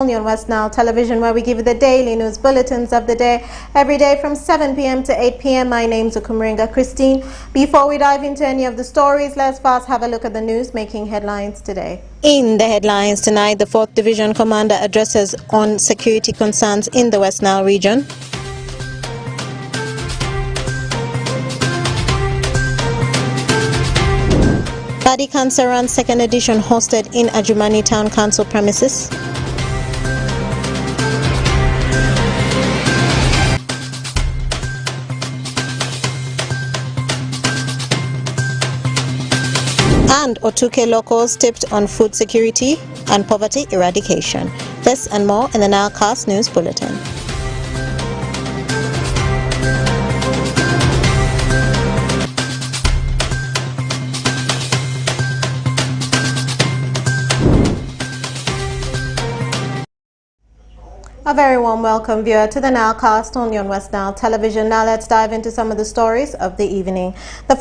On West Nile Television, where we give you the daily news bulletins of the day every day from 7 p.m. to 8 p.m. My name's Okumringa Christine. Before we dive into any of the stories, let's first have a look at the news making headlines today. In the headlines tonight, the 4th Division Commander addresses on security concerns in the West Nile region. Body Cancer Run 2nd edition hosted in Adjumani Town Council premises. And Otuke locals tipped on food security and poverty eradication. This and more in the NILE CAST News Bulletin. A very warm welcome, viewer, to the NILE Cast on West Nile Television. Now let's dive into some of the stories of the evening. The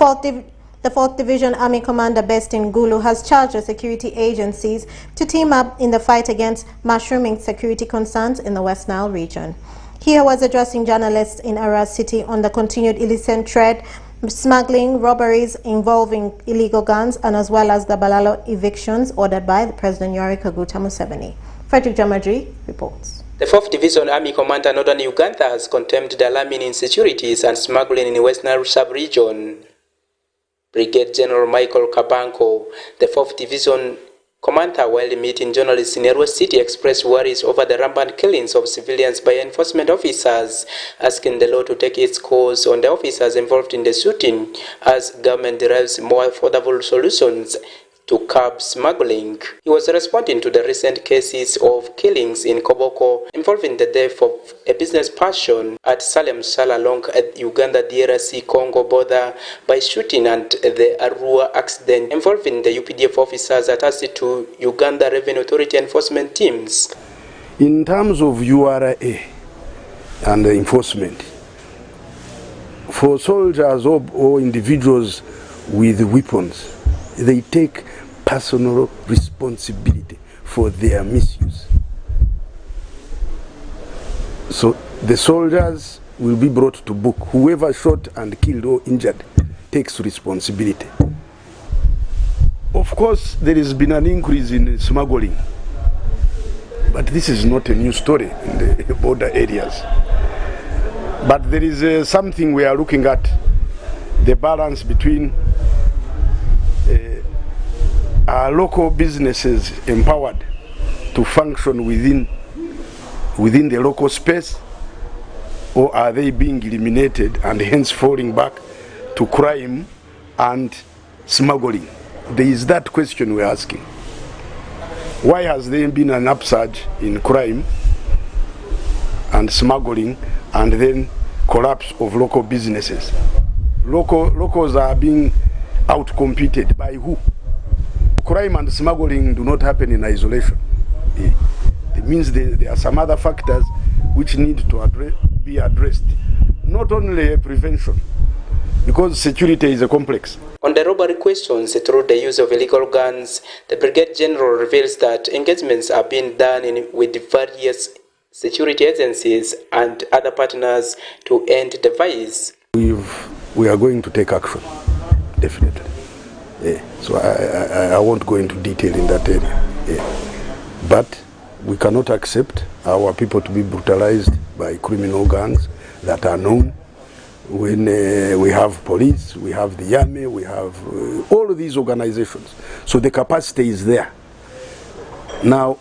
4th Division Army Commander based in Gulu has charged the security agencies to team up in the fight against mushrooming security concerns in the West Nile region. He was addressing journalists in ARA City on the continued illicit trade, smuggling, robberies involving illegal guns, and as well as the Balalo evictions ordered by President Yoweri Kaguta Museveni. Frederick Jamadri reports. The 4th Division Army Commander Northern Uganda has condemned the alarming insecurities and smuggling in the West Nile sub-region. Brigadier General Michael Kabanko, the 4th Division Commander, while meeting journalists in ARA City, expressed worries over the rampant killings of civilians by enforcement officers, asking the law to take its course on the officers involved in the shooting as government derives more affordable solutions to curb smuggling. He was responding to the recent cases of killings in Koboko involving the death of a business person at Salem Sala along at Uganda-DRC Congo border by shooting, and the Arua accident involving the UPDF officers attached to Uganda Revenue Authority enforcement teams. In terms of URA and enforcement, for soldiers or individuals with weapons, they take personal responsibility for their misuse. So the soldiers will be brought to book. Whoever shot and killed or injured takes responsibility. Of course, there has been an increase in smuggling, but this is not a new story in the border areas. But there is something we are looking at, the balance between are local businesses empowered to function within the local space, or are they being eliminated and hence falling back to crime and smuggling? There is that question we're asking. Why has there been an upsurge in crime and smuggling and then collapse of local businesses? Locals are being outcompeted by who? Crime and smuggling do not happen in isolation. It means there are some other factors which need to be addressed. Not only prevention, because security is a complex. On the robbery questions through the use of illegal guns, the Brigadier General reveals that engagements are being done with various security agencies and other partners to end the vice. We are going to take action, definitely. So I won't go into detail in that area. But we cannot accept our people to be brutalized by criminal gangs that are known. When we have police, we have the army, we have all of these organizations. So the capacity is there. Now,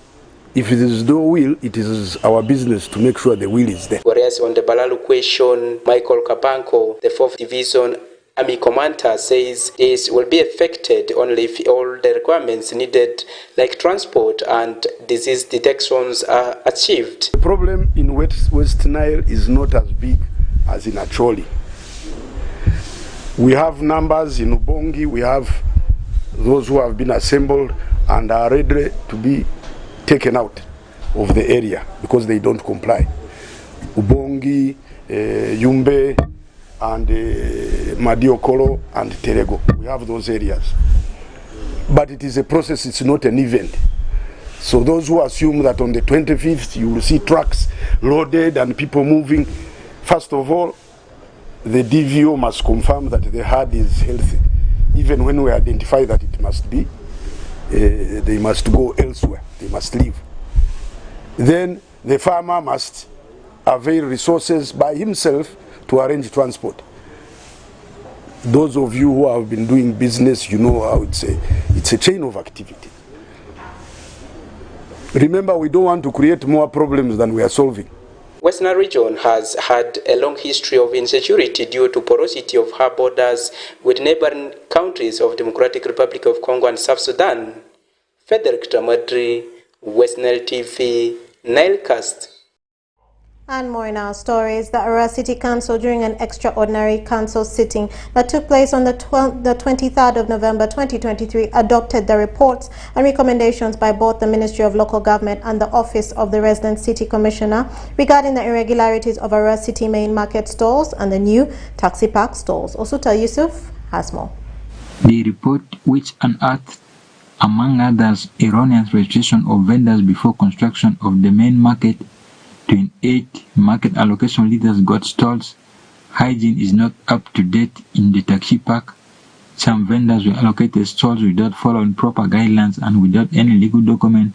if there is no will, it is our business to make sure the will is there. Whereas on the Balalu question, Michael Kabanko, the 4th Division Army Commander, says this will be affected only if all the requirements needed, like transport and disease detections, are achieved. The problem in West Nile is not as big as in Acholi. We have numbers in Ubongi, we have those who have been assembled and are ready to be taken out of the area because they don't comply. Ubongi, Yumbe, and Madiokolo and Terego. We have those areas. But it is a process, it's not an event. So those who assume that on the 25th you will see trucks loaded and people moving, first of all, the DVO must confirm that the herd is healthy. Even when we identify that it must be, they must go elsewhere, they must leave. Then the farmer must avail resources by himself to arrange transport. Those of you who have been doing business, you know how it's a chain of activity. Remember, we don't want to create more problems than we are solving. Western region has had a long history of insecurity due to porosity of her borders with neighboring countries of Democratic Republic of Congo and South Sudan. Frederick Tamadri, Western TV, NILE CAST. And more in our stories. The ARA City Council, during an extraordinary council sitting that took place on the 23rd of November 2023, adopted the reports and recommendations by both the Ministry of Local Government and the Office of the Resident City Commissioner regarding the irregularities of ARA City main market stalls and the new taxi park stalls. Osuta Yusuf has more. The report, which unearthed, among others, erroneous registration of vendors before construction of the main market, 28 market allocation leaders got stalls, hygiene is not up to date in the taxi park, some vendors were allocated stalls without following proper guidelines and without any legal document,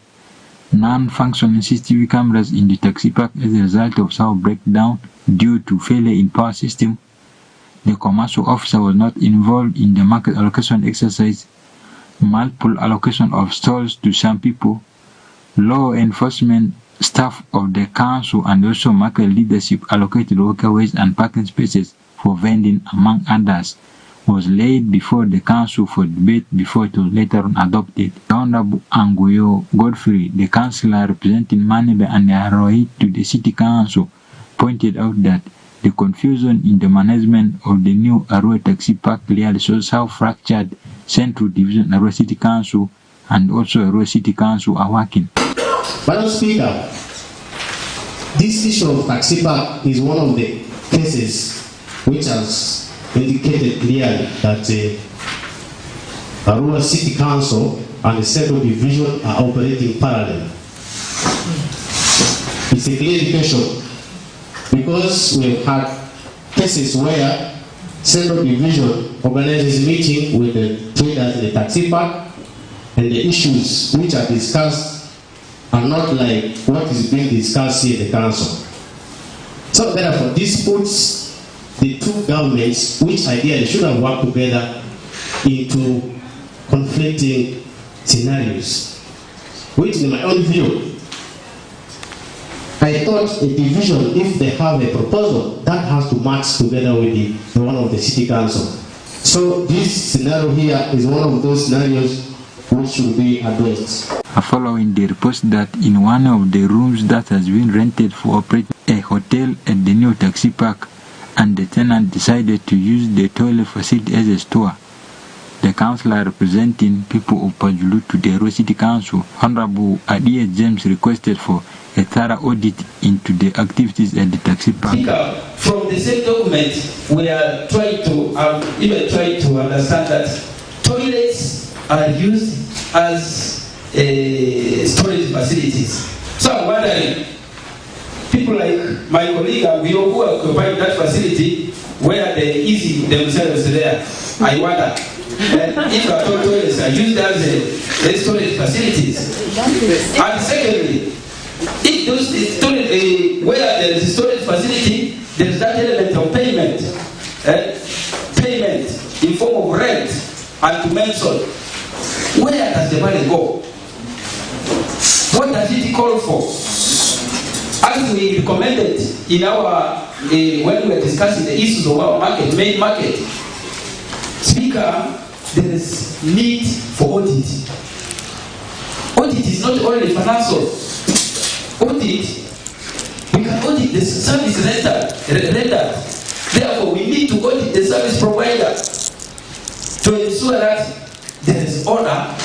non-functioning CCTV cameras in the taxi park as a result of server breakdown due to failure in power system, the commercial officer was not involved in the market allocation exercise, multiple allocation of stalls to some people, law enforcement staff of the council and also market leadership allocated walkways and parking spaces for vending, among others, was laid before the council for debate before it was later on adopted. Honorable Anguyo Godfrey, the councillor representing Manibe and Aroi to the city council, pointed out that the confusion in the management of the new Arua taxi park clearly shows how fractured Central Division Arua City Council and also Arua City Council are working. Madam Speaker, this issue of taxi park is one of the cases which has indicated clearly that Arua City Council and the Central Division are operating parallel. It's a clear indication because we've had cases where Central Division organizes a meeting with the traders in the taxi park and the issues which are discussed are not like what is being discussed here in the council. So therefore, this puts the two governments, which ideally should have worked together, into conflicting scenarios, which in my own view, I thought a division, if they have a proposal, that has to match together with the one of the city council. So this scenario here is one of those scenarios which should be addressed. Following the report that in one of the rooms that has been rented for operating a hotel at the new taxi park, and the tenant decided to use the toilet facility as a store, the councillor representing people of Pajulu to the Arua City Council, Honorable Adia James, requested for a thorough audit into the activities at the taxi park. From the same document, we are trying to even trying to understand that toilets are used as storage facilities. So I'm wondering, people like my colleague who occupy that facility, where they easy themselves there, I wonder if our toilets are used as a storage facilities. And secondly, if those where there is a storage facility, there is that element of payment, payment in form of rent, and to mention, where does the money go? What does it call for? As we recommended in our when we were discussing the issues of our market, main market, Speaker, there is need for audit. Audit is not only financial. Audit, we can audit the service rendered. Therefore, we need to audit the service provider to ensure that there is order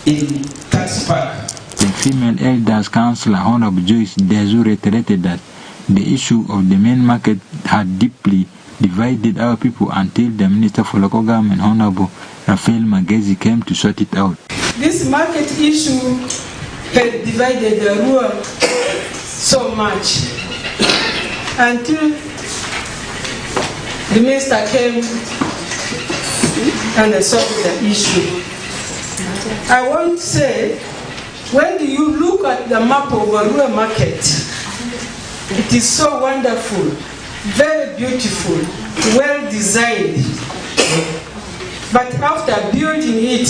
in taxi park. The female elders councillor Honorable Joyce Dezu reiterated that the issue of the main market had deeply divided our people until the Minister for Local Government, Honorable Rafael Magezi, came to sort it out. This market issue had divided the rural so much until the minister came and solved the issue. I want to say, when you look at the map of a rural market, it is so wonderful, very beautiful, well designed. But after building it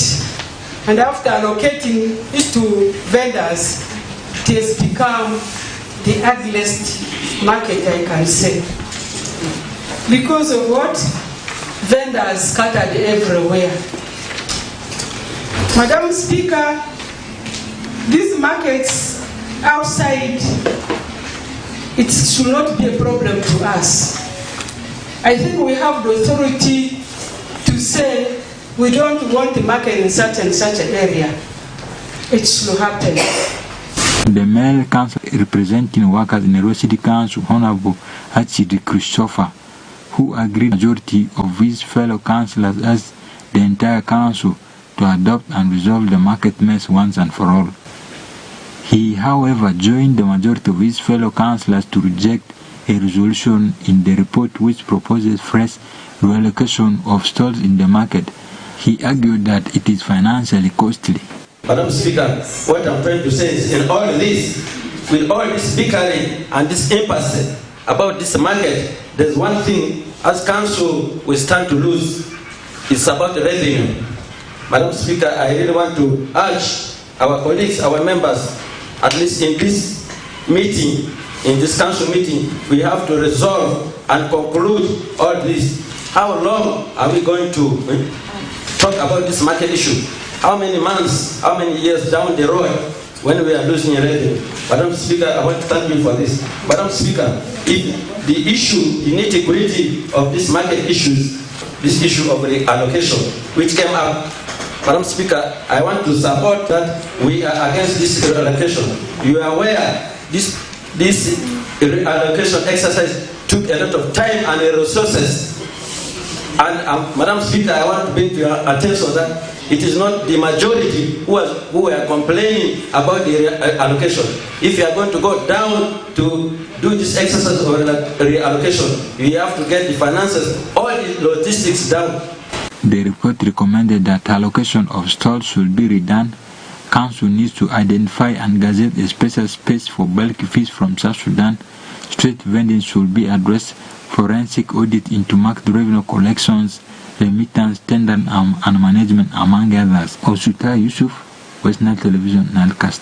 and after allocating it to vendors, it has become the ugliest market, I can say. Because of what? Vendors scattered everywhere. Madam Speaker, these markets outside, it should not be a problem to us. I think we have the authority to say we don't want the market in such and such an area. It should happen. The NILE Council representing workers in the ARA City Council, Honorable Achidi Christopher, who agreed majority of his fellow councillors as the entire council to adopt and resolve the market mess once and for all. He, however, joined the majority of his fellow councillors to reject a resolution in the report which proposes fresh reallocation of stalls in the market. He argued that it is financially costly. Madam Speaker, what I'm trying to say is, in all this, with all this bickering and this impasse about this market, there's one thing as council we stand to lose. It's about the revenue. Madam Speaker, I really want to urge our colleagues, our members, at least in this meeting, in this council meeting, we have to resolve and conclude all this. How long are we going to talk about this market issue? How many months, how many years down the road when we are losing revenue? Madam Speaker, I want to thank you for this. Madam Speaker, if the issue, the nitty-gritty of this market issues, this issue of reallocation, which came up, Madam Speaker, I want to support that we are against this reallocation. You are aware this reallocation exercise took a lot of time and resources. And Madam Speaker, I want to bring to your attention that it is not the majority who are complaining about the allocation. If you are going to go down to do this exercise of reallocation, you have to get the finances, all the logistics down. The report recommended that allocation of stalls should be redone. Council needs to identify and gazette a special space for bulk fish from South Sudan. Street vending should be addressed. Forensic audit into market revenue collections, remittance, tender and management, among others. Osuta Yusuf, West Nile Television, NILE CAST.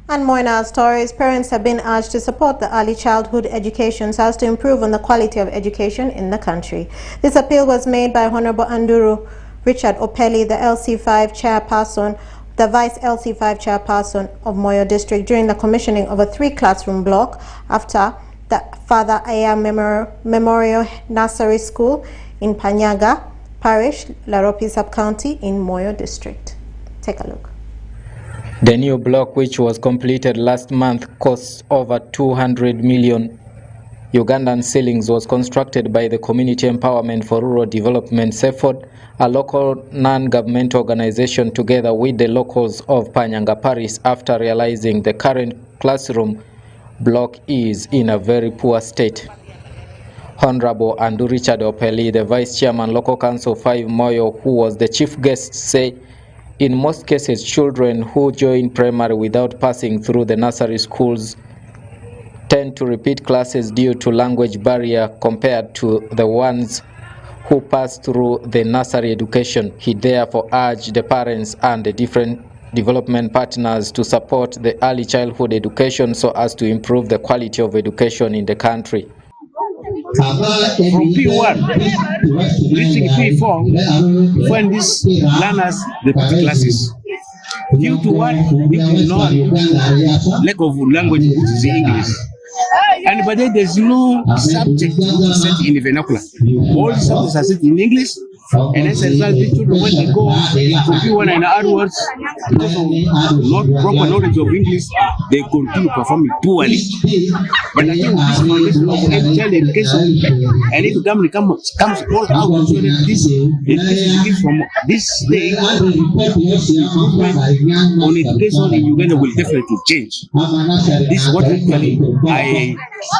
And more in our stories, parents have been urged to support the early childhood education so as to improve on the quality of education in the country. This appeal was made by Honorable Anduru Richard Opeli, the LC5 chairperson, the Vice LC5 chairperson of Moyo District, during the commissioning of a 3-classroom block after the Father Aya Memorial Nursery School in Panyaga Parish, Laropi Sub-County in Moyo District. Take a look. The new block, which was completed last month, cost over 200 million Ugandan shillings, was constructed by the Community Empowerment for Rural Development (CEFOD), a local non-governmental organization, together with the locals of Panyanga Parish, after realizing the current classroom block is in a very poor state. Honorable Andrew Richard Opeli, the Vice Chairman, Local Council 5 Moyo, who was the chief guest, said in most cases children who join primary without passing through the nursery schools tend to repeat classes due to language barrier compared to the ones who pass through the nursery education. He therefore urged the parents and the different development partners to support the early childhood education so as to improve the quality of education in the country. From P1 reaching P4, when these learners repeat classes, due to what we can know, lack of language is English. And but then there's no subject to set in the vernacular. All the subjects are set in English, And as a result, these children, when they go to P1 and onwards, because of not proper knowledge of English, they continue performing poorly. But I think this foundation of child education, and if the government comes all out to show that this is from this day, improvement on education in Uganda will definitely change. This is what actually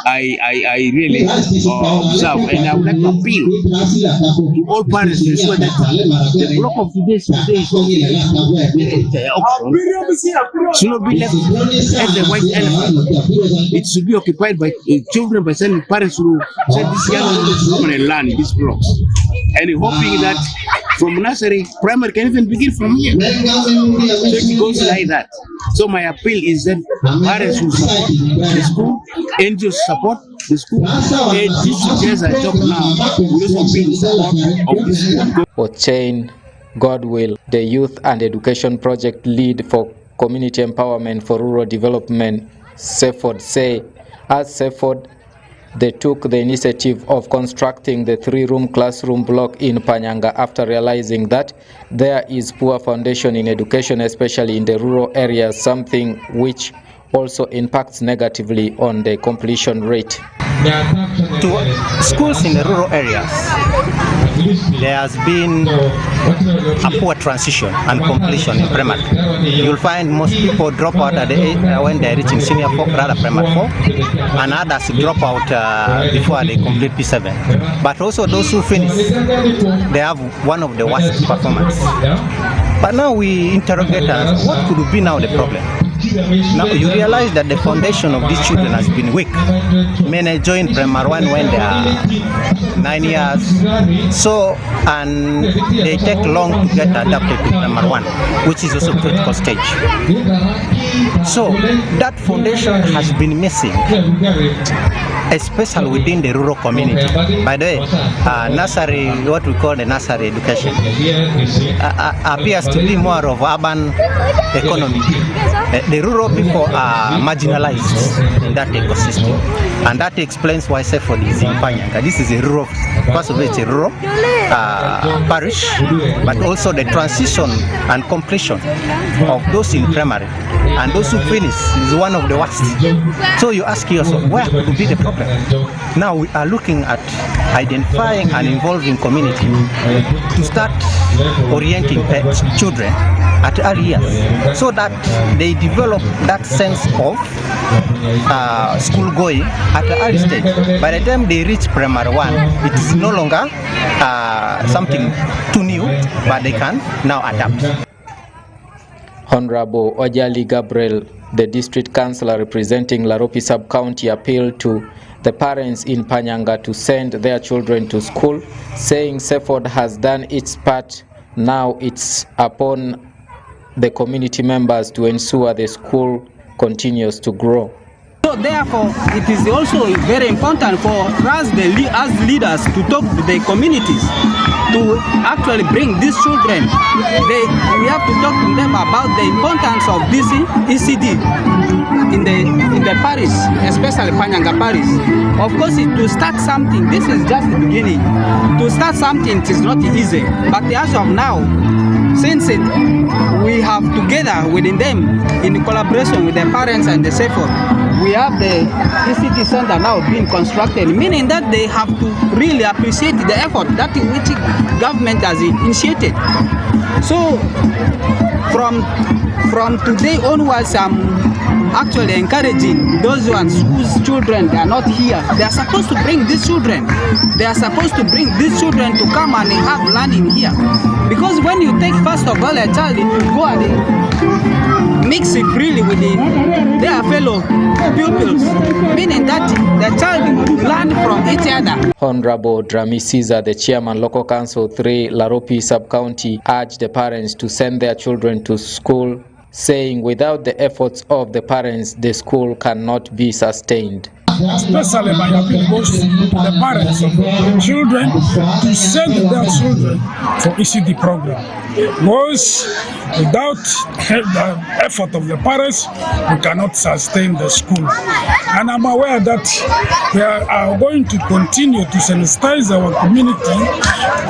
I really observe, and I would like to appeal to all parents to ensure that the block of today should not be left as a white elephant. It should be occupied by children, by sending parents who send these young children to come and learn in these blocks, and hoping that from nursery, primary can even begin from here. So it goes like that. So my appeal is that parents will support the school, NGOs support the school, and these teachers I talk now will also be in support of this school. Ochain Godwill, the Youth and Education Project Lead for Community Empowerment for Rural Development, SEFOD, say, as SEFOD, they took the initiative of constructing the 3-room classroom block in Panyanga after realizing that there is poor foundation in education, especially in the rural areas, something which also impacts negatively on the completion rate. To schools in the rural areas, there has been a poor transition and completion in primary. You'll find most people drop out at when they're reaching senior 4, rather primary 4, and others drop out before they complete P7. But also those who finish, they have one of the worst performance. But now we interrogate us, what could be now the problem? Now you realize that the foundation of these children has been weak. Many join primary 1 when they are 9 years, so and they take long to get adapted to primary 1, which is also a critical stage. So that foundation has been missing, especially within the rural community. By the way, nursery, what we call the nursery education, appears to be more of urban economy. The rural people are marginalized in that ecosystem, and that explains why SEFOD is in Panyanga. This is a rural, first of all, it's a rural parish, but also the transition and completion of those in primary and those who finish is one of the worst. So you ask yourself, where could be the problem? Now we are looking at identifying and involving community to start orienting children at early years, so that they develop that sense of school going at the early stage. By the time they reach primary 1, it is no longer something too new, but they can now adapt. Honorable Ojali Gabriel, the district councillor representing Laropi sub-county, appealed to the parents in Panyanga to send their children to school, saying SEFOD has done its part. Now it's upon the community members to ensure the school continues to grow. So therefore, it is also very important for us as leaders to talk to the communities to actually bring these children. We have to talk to them about the importance of this ECD in the parish, especially Panyanga parish. Of course, to start something, this is just the beginning. To start something, it is not easy. But as of now, since we have together within them, in collaboration with the parents and the SEFOD, we have the ECT center now being constructed, meaning that they have to really appreciate the effort that which government has initiated. So from today onwards, I'm actually encouraging those ones whose children are not here. They are supposed to bring these children. They are supposed to bring these children to come and have learning here. Because when you take first of all a child, it will go and mix it really with their fellow pupils, meaning that the child will learn from each other. Honorable Drami Caesar, the chairman, Local Council 3, Laropi Sub-County, urged the parents to send their children to school, saying without the efforts of the parents, the school cannot be sustained. especially my appeal goes to the parents of children to send their children for ECD program. Because without the effort of the parents, we cannot sustain the school. And I'm aware that we are going to continue to sensitize our community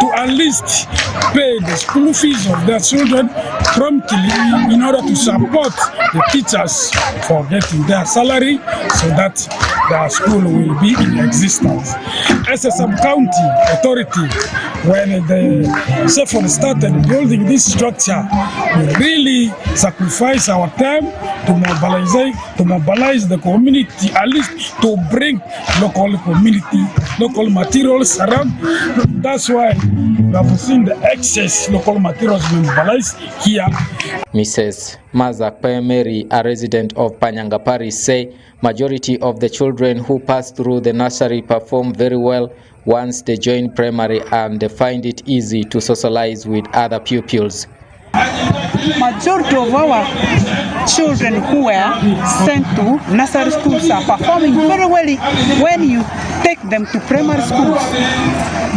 to at least pay the school fees of their children promptly in order to support the teachers for getting their salary so that their school will be in existence. As a sub-county authority, when the SEFON started building this structure, we really sacrifice our time to mobilize the community, at least to bring local materials around. That's why we have seen the excess local materials being mobilized here. Mrs. Mazak Mary, a resident of Panyanga Parish, say majority of the children who pass through the nursery perform very well once they join primary, and they find it easy to socialize with other pupils. Majority of our children who were sent to nursery schools are performing very well when you take them to primary schools,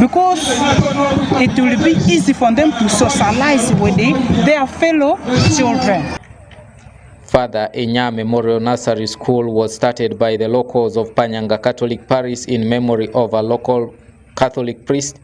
because it will be easy for them to socialize with their fellow children. Further, Enya Memorial Nursery School was started by the locals of Panyanga Catholic Parish in memory of a local Catholic priest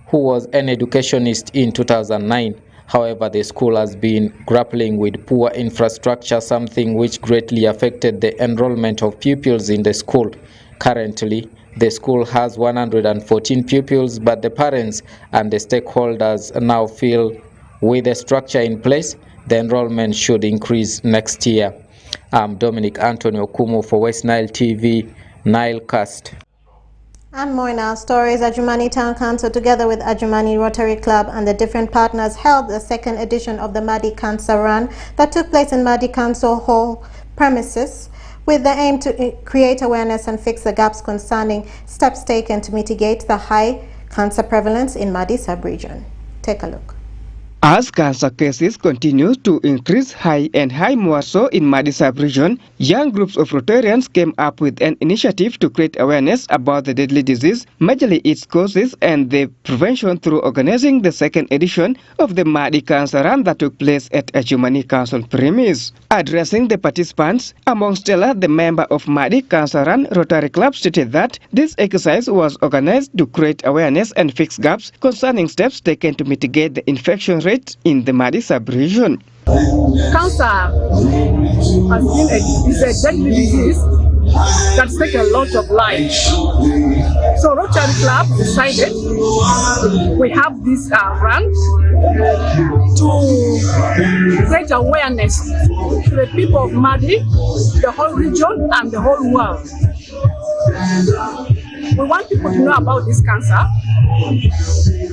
who was an educationist in 2009. However, the school has been grappling with poor infrastructure, something which greatly affected the enrollment of pupils in the school. Currently, the school has 114 pupils, but the parents and the stakeholders now feel with the structure in place, the enrollment should increase next year. I'm Dominic Antonio Kumu for West Nile TV, Nile Cast. And more in our stories. Adjumani Town Council, together with Adjumani Rotary Club and the different partners, held the second edition of the Madi Cancer Run that took place in Madi Council Hall premises, with the aim to create awareness and fix the gaps concerning steps taken to mitigate the high cancer prevalence in Madi sub-region. Take a look. As cancer cases continue to increase high more so in Madi sub-region, young groups of Rotarians came up with an initiative to create awareness about the deadly disease, majorly its causes and the prevention, through organizing the second edition of the Madi Cancer Run that took place at Adjumani Council premise. Addressing the participants, amongst others, the member of Madi Cancer Run Rotary Club stated that this exercise was organized to create awareness and fix gaps concerning steps taken to mitigate the infection rate in the Madi sub-region. Cancer is a deadly disease that's taken a lot of lives. So Rotary Club decided we have this run to create awareness to the people of Madi, the whole region and the whole world. We want people to know about this cancer,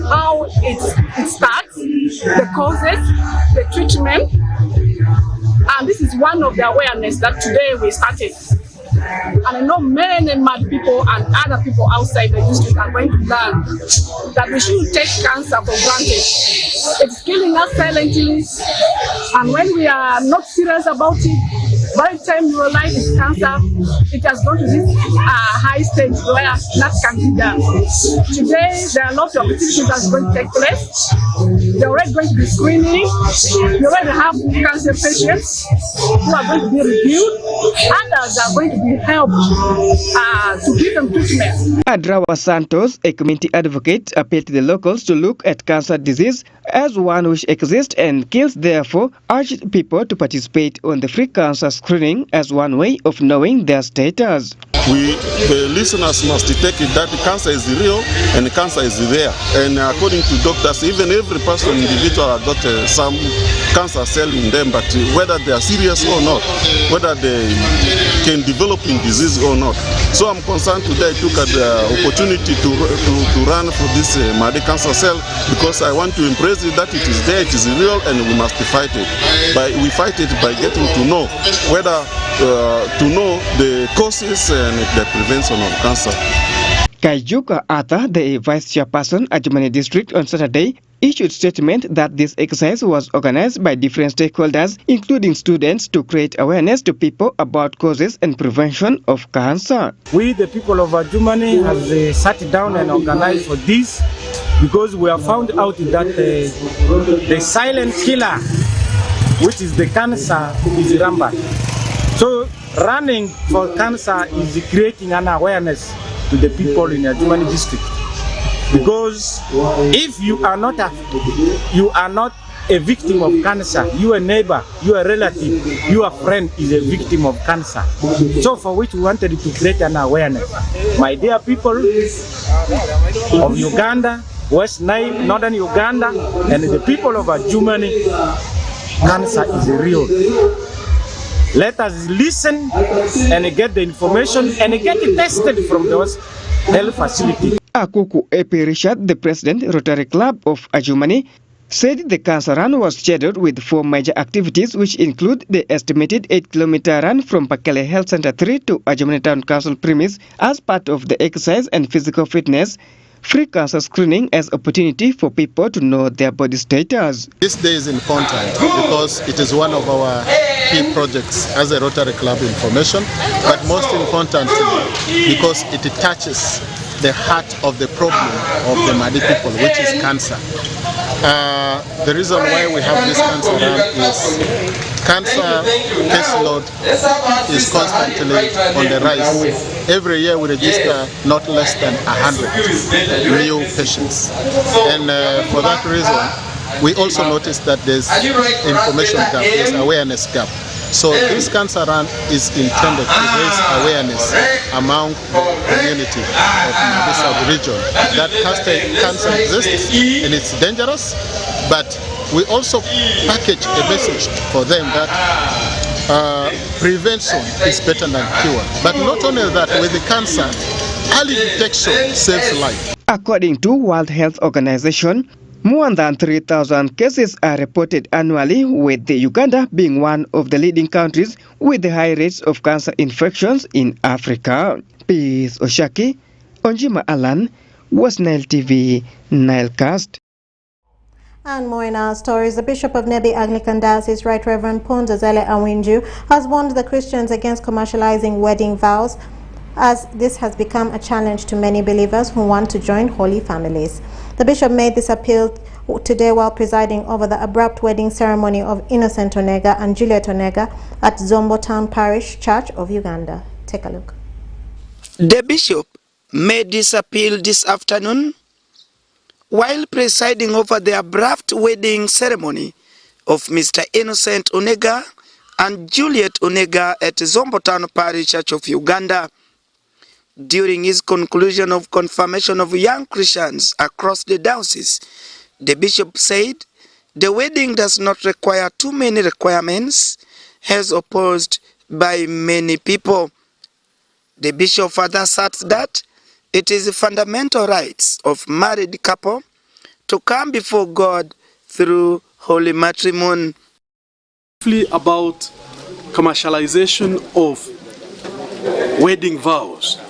how it starts, the causes, the treatment, and this is one of the awareness that today we started. And I know many mad people and other people outside the district are going to learn that we shouldn't take cancer for granted. It's killing us silently, and when we are not serious about it, by the time you realize it's cancer, it has gone to this high stage where that can be done. Today, there are lots of activities that's going to take place. They're already going to be screening. You already have cancer patients who are going to be reviewed. Others are going to be helped to give them treatment. Adrawa Santos, a community advocate, appealed to the locals to look at cancer disease as one which exists and kills, therefore urged people to participate on the free cancer screening as one way of knowing their status. We, the listeners, must take it that cancer is real and cancer is there. And according to doctors, even every person, individual, has got some cancer cell in them, but whether they are serious or not, whether they can develop in disease or not. So I'm concerned today I took the opportunity to run for this Madi cancer cell, because I want to impress it that it is there, it is real, and we must fight it. We fight it by getting to know whether to know the causes and the prevention of cancer. Kaijuka Arthur, the vice chairperson at Adjumani district, on Saturday issued statement that this exercise was organized by different stakeholders, including students, to create awareness to people about causes and prevention of cancer. We, the people of Germany, have sat down and organized for this because we have found out that the silent killer, which is the cancer, is rampant. So running for cancer is creating an awareness to the people in the Germany district. Because if you are not a victim of cancer, your neighbor, your relative, your friend is a victim of cancer. So for which we wanted to create an awareness. My dear people of Uganda, West Nile, Northern Uganda, and the people of Germany, cancer is real. Let us listen and get the information and get it tested from those health facilities. Akuku A.P. Richard, the president, Rotary Club of Germany, said the cancer run was scheduled with 4 major activities, which include the estimated 8-kilometer run from Pakele Health Center 3 to Germany Town Council premise as part of the exercise and physical fitness, free cancer screening as opportunity for people to know their body status. This day is important because it is one of our key projects as a Rotary Club information, but most importantly because it touches the heart of the problem of the Madi people, which is cancer. The reason why we have this cancer run is cancer caseload is constantly on the rise. Every year we register not less than 100 new patients. And for that reason, we also noticed that there's information gap, there's awareness gap. So this cancer run is intended to raise awareness among the community of this sub-region that cancer exists and it's dangerous, but we also package a message for them that prevention is better than cure. But not only that, with the cancer, early detection saves life. According to World Health Organization, more than 3,000 cases are reported annually, with the Uganda being one of the leading countries with the high rates of cancer infections in Africa. Peace Oshaki, Onjima Alan, West Nile TV, Nile Cast. And more in our stories, the Bishop of Nebi Anglican Diocese, Right Reverend Pondozele Awinju, has warned the Christians against commercializing wedding vows, as this has become a challenge to many believers who want to join holy families. The bishop made this appeal today while presiding over the abrupt wedding ceremony of Innocent Onega and Juliet Onega at Zombo Town Parish Church of Uganda. Take a look. The bishop made this appeal this afternoon while presiding over the abrupt wedding ceremony of Mr. Innocent Onega and Juliet Onega at Zombo Town Parish Church of Uganda. During his conclusion of confirmation of young Christians across the diocese, the bishop said the wedding does not require too many requirements, as opposed by many people. The bishop further asserts that it is the fundamental rights of married couple to come before God through holy matrimony. About commercialization of wedding vows.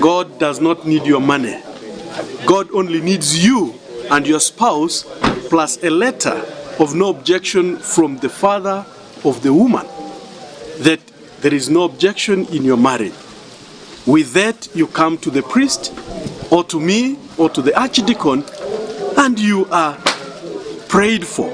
God does not need your money. God only needs you and your spouse, plus a letter of no objection from the father of the woman that there is no objection in your marriage. With that, you come to the priest or to me or to the archdeacon and you are prayed for.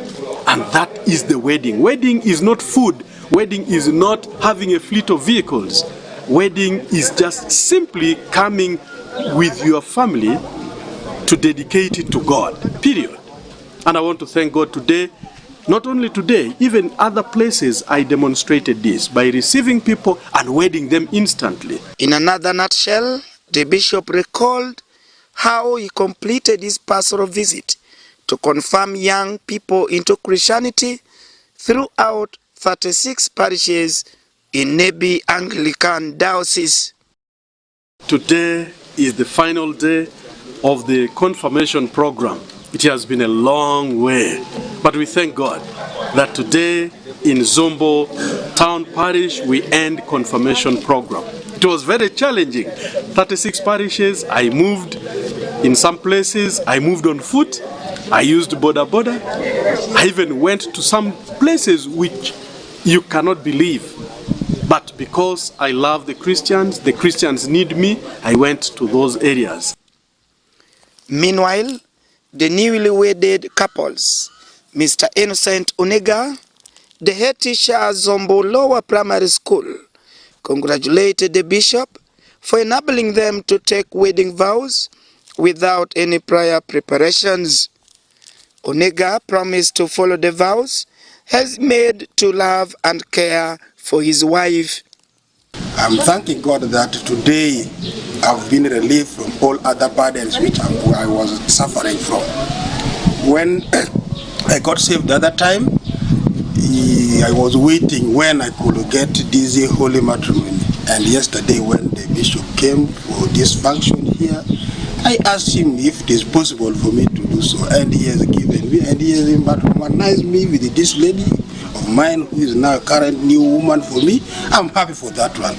And that is the wedding. Wedding is not food. Wedding is not having a fleet of vehicles. Wedding is just simply coming with your family to dedicate it to God, period. And I want to thank God today, not only today, even other places I demonstrated this by receiving people and wedding them instantly. In another nutshell, the bishop recalled how he completed his pastoral visit to confirm young people into Christianity throughout 36 parishes in Nebi Anglican Diocese. Today is the final day of the confirmation program. It has been a long way, but we thank God that today in Zombo Town Parish we end confirmation program. It was very challenging. 36 parishes, I moved in some places, I moved on foot, I used boda boda. I even went to some places which you cannot believe. But because I love the Christians need me, I went to those areas. Meanwhile, the newly wedded couples, Mr. Innocent Unega, the head teacher at Zombo Lower Primary School, congratulated the bishop for enabling them to take wedding vows without any prior preparations. Onega promised to follow the vows he's made to love and care for his wife. I'm thanking God that today I've been relieved from all other burdens which I was suffering from. When I got saved the other time, I was waiting when I could get this holy matrimony. And yesterday when the bishop came for this function here, I asked him if it is possible for me to do so, and he has given me, and he has matrimonialized me with this lady of mine who is now a current new woman for me. I'm happy for that one.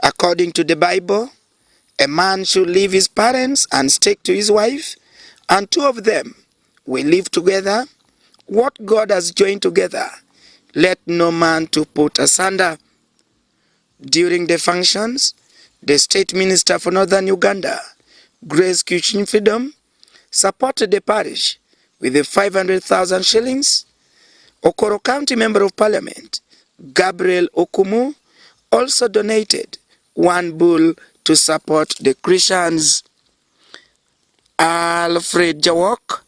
According to the Bible, a man should leave his parents and stick to his wife, and two of them will live together. What God has joined together, let no man to put asunder. During the functions, the State Minister for Northern Uganda, Grace Kuchinfidom, supported the parish with the 500,000 shillings. Okoro County Member of Parliament, Gabriel Okumu, also donated 1 bull to support the Christians. Alfred Jawok,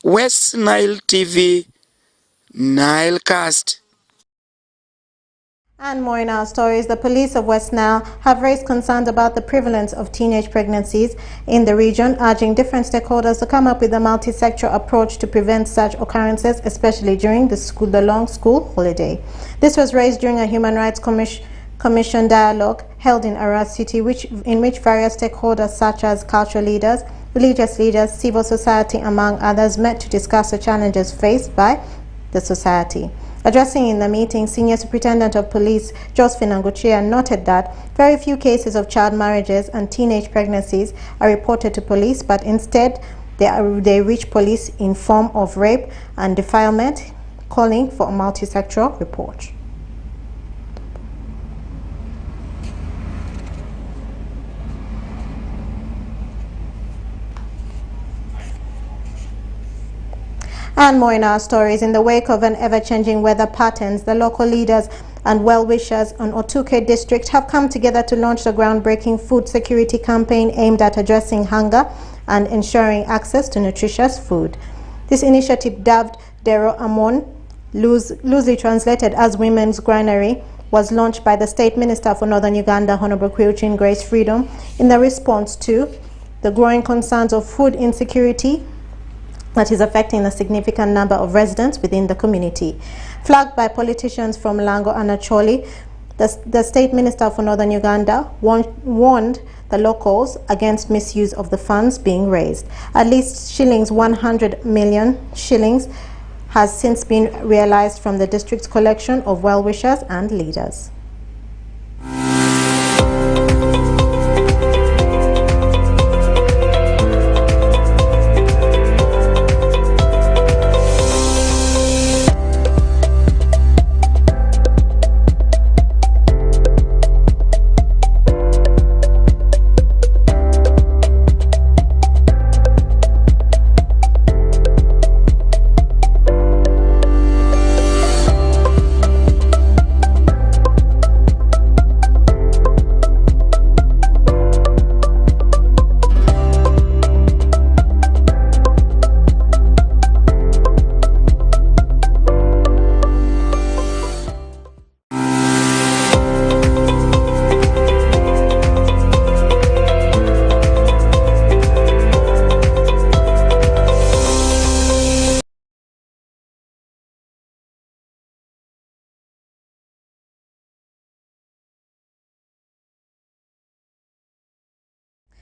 West Nile TV, Nile Cast. And more in our stories, the police of West Nile have raised concerns about the prevalence of teenage pregnancies in the region, urging different stakeholders to come up with a multi-sectoral approach to prevent such occurrences, especially during the long school holiday. This was raised during a Human Rights Commission dialogue held in ARA City, in which various stakeholders such as cultural leaders, religious leaders, civil society, among others, met to discuss the challenges faced by the society. Addressing in the meeting, Senior Superintendent of Police Josephine Anguchia noted that very few cases of child marriages and teenage pregnancies are reported to police, but instead they reach police in form of rape and defilement, calling for a multi-sectoral report. And more in our stories. In the wake of an ever-changing weather patterns, the local leaders and well-wishers on Otuke district have come together to launch the groundbreaking food security campaign aimed at addressing hunger and ensuring access to nutritious food. This initiative, dubbed Dero Amon, loosely translated as Women's Granary, was launched by the State Minister for Northern Uganda, Honorable Quilchin Grace Freedom, in the response to the growing concerns of food insecurity that is affecting a significant number of residents within the community. Flagged by politicians from Lango and Acholi, the State Minister for Northern Uganda warned the locals against misuse of the funds being raised. At least shillings 100 million shillings has since been realized from the district's collection of well-wishers and leaders.